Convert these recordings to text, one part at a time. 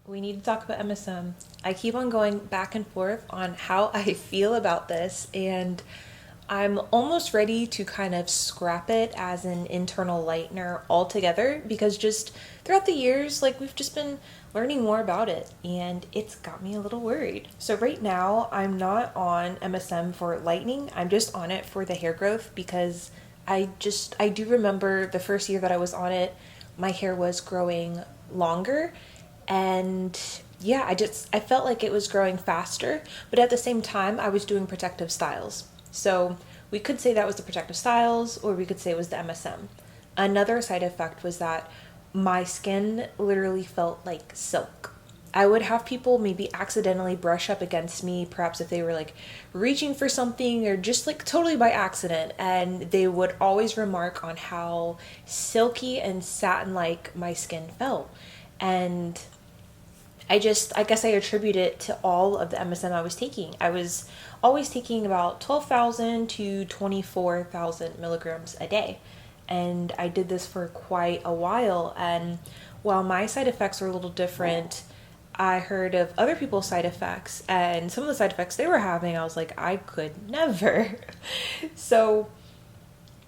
We need to talk about MSM. I keep on going back and forth on how I feel about this, and I'm almost ready to kind of scrap it as an internal lightener altogether because just throughout the years, like we've just been learning more about it, and it's got me a little worried. So, right now, I'm not on MSM for lightening, I'm just on it for the hair growth because I do remember the first year that I was on it, my hair was growing longer and yeah, I felt like it was growing faster, but at the same time I was doing protective styles. So we could say that was the protective styles or we could say it was the MSM. Another side effect was that my skin literally felt like silk. I would have people maybe accidentally brush up against me, perhaps if they were like reaching for something or just like totally by accident, and they would always remark on how silky and satin like my skin felt. And I guess I attribute it to all of the MSM I was taking. I was always taking about 12,000 to 24,000 milligrams a day. And I did this for quite a while. And while my side effects were a little different, I heard of other people's side effects. And some of the side effects they were having, I was like, I could never. So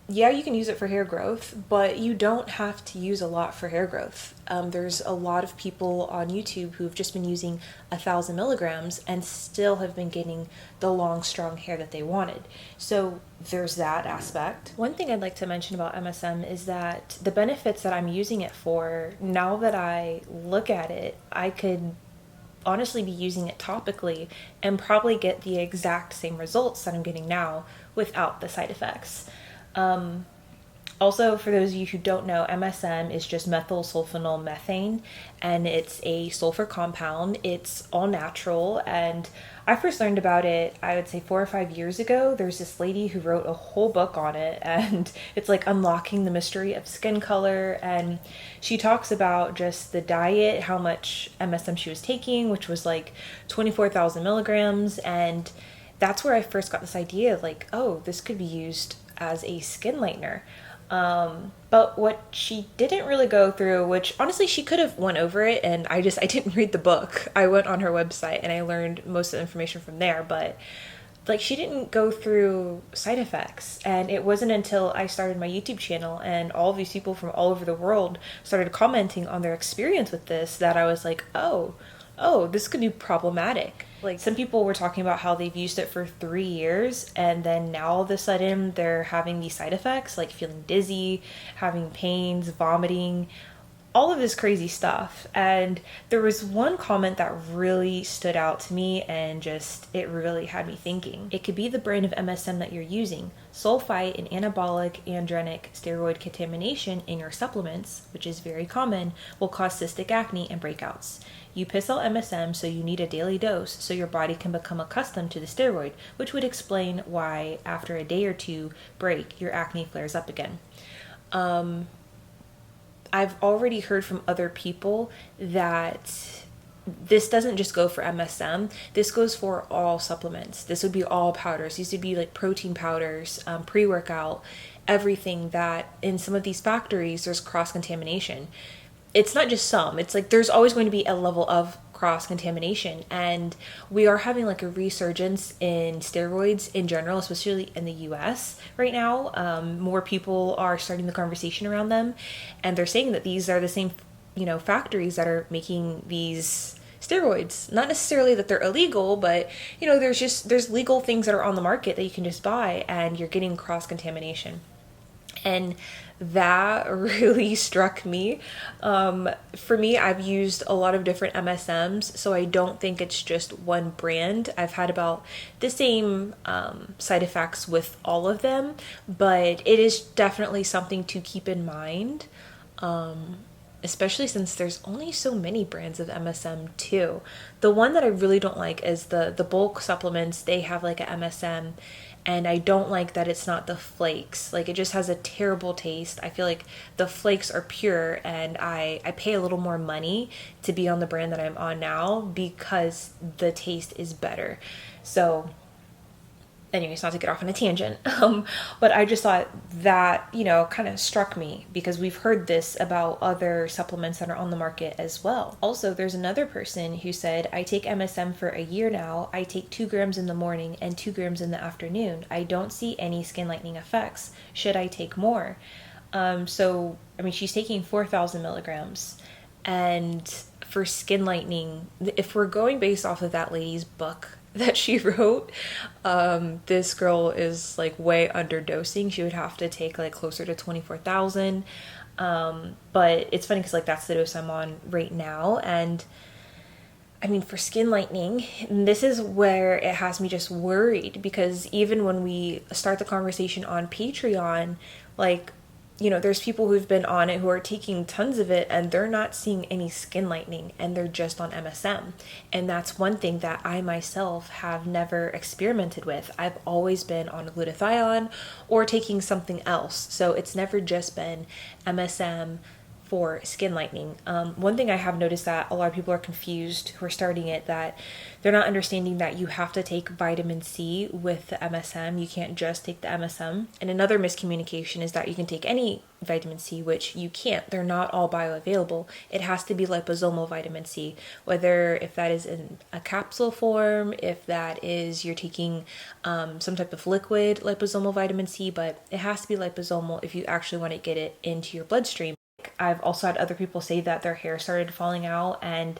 yeah, you can use it for hair growth, but you don't have to use a lot for hair growth. There's a lot of people on YouTube who've just been using 1,000 milligrams and still have been getting the long, strong hair that they wanted. So there's that aspect. One thing I'd like to mention about MSM is that the benefits that I'm using it for, now that I look at it, I could honestly be using it topically and probably get the exact same results that I'm getting now without the side effects. Um, Also, for those of you who don't know, MSM is just methyl sulfonyl methane, and it's a sulfur compound. It's all natural, and I first learned about it, I would say 4 or 5 years ago. There's this lady who wrote a whole book on it, and it's like unlocking the mystery of skin color. And she talks about just the diet, how much MSM she was taking, which was like 24,000 milligrams, and that's where I first got this idea of like, oh, this could be used as a skin lightener. But what she didn't really go through, which honestly she could have went over it, and I didn't read the book. I went on her website and I learned most of the information from there, but like she didn't go through side effects. And it wasn't until I started my YouTube channel and all of these people from all over the world started commenting on their experience with this that I was like, oh, this could be problematic. Like some people were talking about how they've used it for 3 years and then now all of a sudden they're having these side effects like feeling dizzy, having pains, vomiting, all of this crazy stuff. And there was one comment that really stood out to me and just it really had me thinking. It could be the brand of MSM that you're using. Sulfite and anabolic androgenic steroid contamination in your supplements, which is very common, will cause cystic acne and breakouts. You piss out MSM, so you need a daily dose so your body can become accustomed to the steroid, which would explain why after a day or two break, your acne flares up again. I've already heard from other people that this doesn't just go for MSM. This goes for all supplements. This would be all powders. These would be like protein powders, pre-workout, everything that in some of these factories, there's cross-contamination. It's not just some. It's like there's always going to be a level of cross contamination, and we are having like a resurgence in steroids in general, especially in the US right now. More people are starting the conversation around them, and they're saying that these are the same factories that are making these steroids. Not necessarily that they're illegal, but there's legal things that are on the market that you can just buy, and you're getting cross contamination. And that really struck me. For me, I've used a lot of different MSMs, so I don't think it's just one brand. I've had about the same side effects with all of them, but it is definitely something to keep in mind, especially since there's only so many brands of MSM too. The one that I really don't like is the bulk supplements. They have like a MSM, and I don't like that it's not the flakes. Like it just has a terrible taste. I feel like the flakes are pure, and I pay a little more money to be on the brand that I'm on now because the taste is better. So anyways, not to get off on a tangent, but I just thought that, kind of struck me because we've heard this about other supplements that are on the market as well. Also, there's another person who said, I take MSM for a year now. I take 2 grams in the morning and 2 grams in the afternoon. I don't see any skin lightening effects. Should I take more? She's taking 4,000 milligrams. And for skin lightening, if we're going based off of that lady's book that she wrote, this girl is like way underdosing. She would have to take like closer to 24,000. But it's funny because like that's the dose I'm on right now. And I mean, for skin lightening, this is where it has me just worried, because even when we start the conversation on Patreon, like, there's people who've been on it who are taking tons of it and they're not seeing any skin lightening and they're just on MSM. And that's one thing that I myself have never experimented with. I've always been on glutathione or taking something else. So it's never just been MSM for skin lightening. One thing I have noticed that a lot of people are confused who are starting it, that they're not understanding that you have to take vitamin C with the MSM. You can't just take the MSM. And another miscommunication is that you can take any vitamin C, which you can't. They're not all bioavailable. It has to be liposomal vitamin C, whether if that is in a capsule form, if that is you're taking some type of liquid liposomal vitamin C, but it has to be liposomal if you actually want to get it into your bloodstream. I've also had other people say that their hair started falling out, and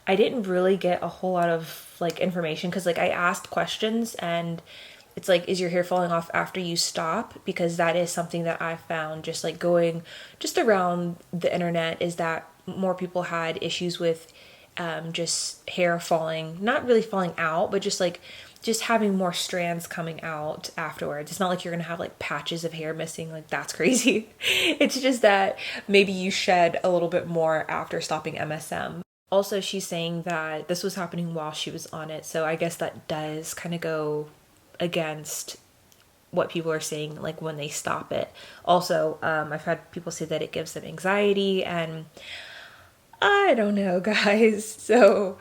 I didn't really get a whole lot of like information because like I asked questions and it's like, is your hair falling off after you stop? Because that is something that I found just like going just around the internet, is that more people had issues with just hair falling, not really falling out, but just having more strands coming out afterwards. It's not like you're gonna have like patches of hair missing, like that's crazy. It's just that maybe you shed a little bit more after stopping MSM. Also, she's saying that this was happening while she was on it, so I guess that does kind of go against what people are saying like when they stop it. Also, I've had people say that it gives them anxiety, and I don't know, guys. So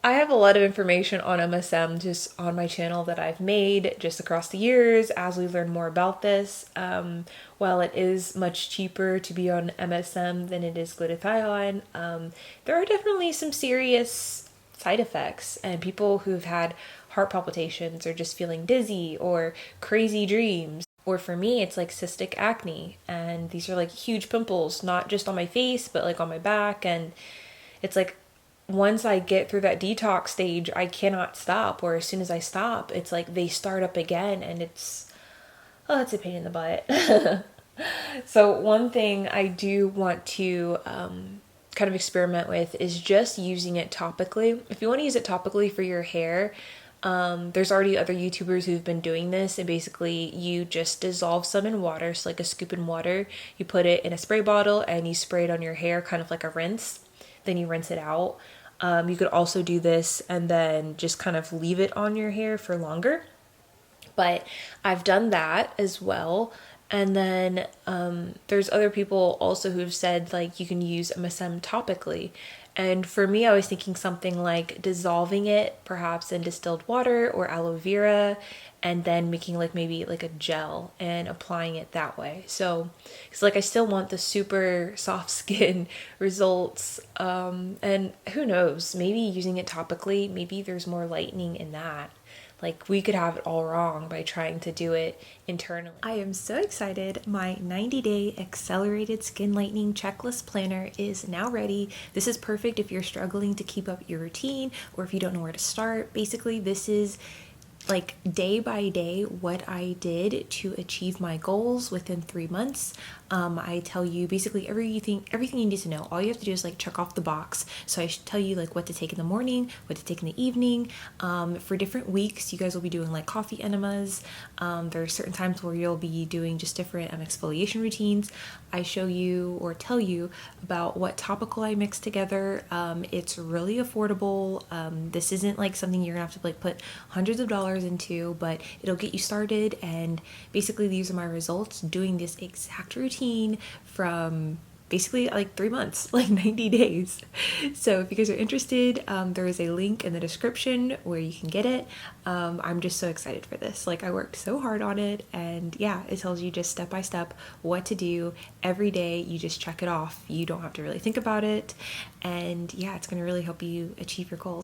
I have a lot of information on MSM just on my channel that I've made just across the years as we learn more about this. While it is much cheaper to be on MSM than it is glutathione, there are definitely some serious side effects, and people who've had heart palpitations or just feeling dizzy or crazy dreams. Or for me, it's like cystic acne, and these are like huge pimples, not just on my face, but like on my back. And it's like, once I get through that detox stage, I cannot stop. Or as soon as I stop, it's like they start up again, and it's a pain in the butt. So one thing I do want to kind of experiment with is just using it topically. If you want to use it topically for your hair, there's already other YouTubers who've been doing this, and basically you just dissolve some in water, so like a scoop in water, you put it in a spray bottle and you spray it on your hair, kind of like a rinse, then you rinse it out. You could also do this and then just kind of leave it on your hair for longer, but I've done that as well. And then there's other people also who've said like you can use MSM topically. And for me, I was thinking something like dissolving it perhaps in distilled water or aloe vera, and then making like maybe like a gel and applying it that way. So it's like I still want the super soft skin results, and who knows, maybe using it topically, maybe there's more lightening in that. Like we could have it all wrong by trying to do it internally. I am so excited. My 90-day accelerated skin lightening checklist planner is now ready. This is perfect if you're struggling to keep up your routine or if you don't know where to start. Basically, this is like day by day what I did to achieve my goals within 3 months. I tell you basically everything you need to know. All you have to do is like check off the box. So I should tell you like what to take in the morning, what to take in the evening. For different weeks, you guys will be doing like coffee enemas. There are certain times where you'll be doing just different exfoliation routines. I show you or tell you about what topical I mix together. It's really affordable. This isn't like something you're gonna have to like put hundreds of dollars into, but it'll get you started. And basically these are my results doing this exact routine from basically like 3 months, like 90 days. So if you guys are interested, there is a link in the description where you can get it. I'm just so excited for this. Like, I worked so hard on it, and yeah, it tells you just step by step what to do every day. You just check it off. You don't have to really think about it. And yeah, it's going to really help you achieve your goals.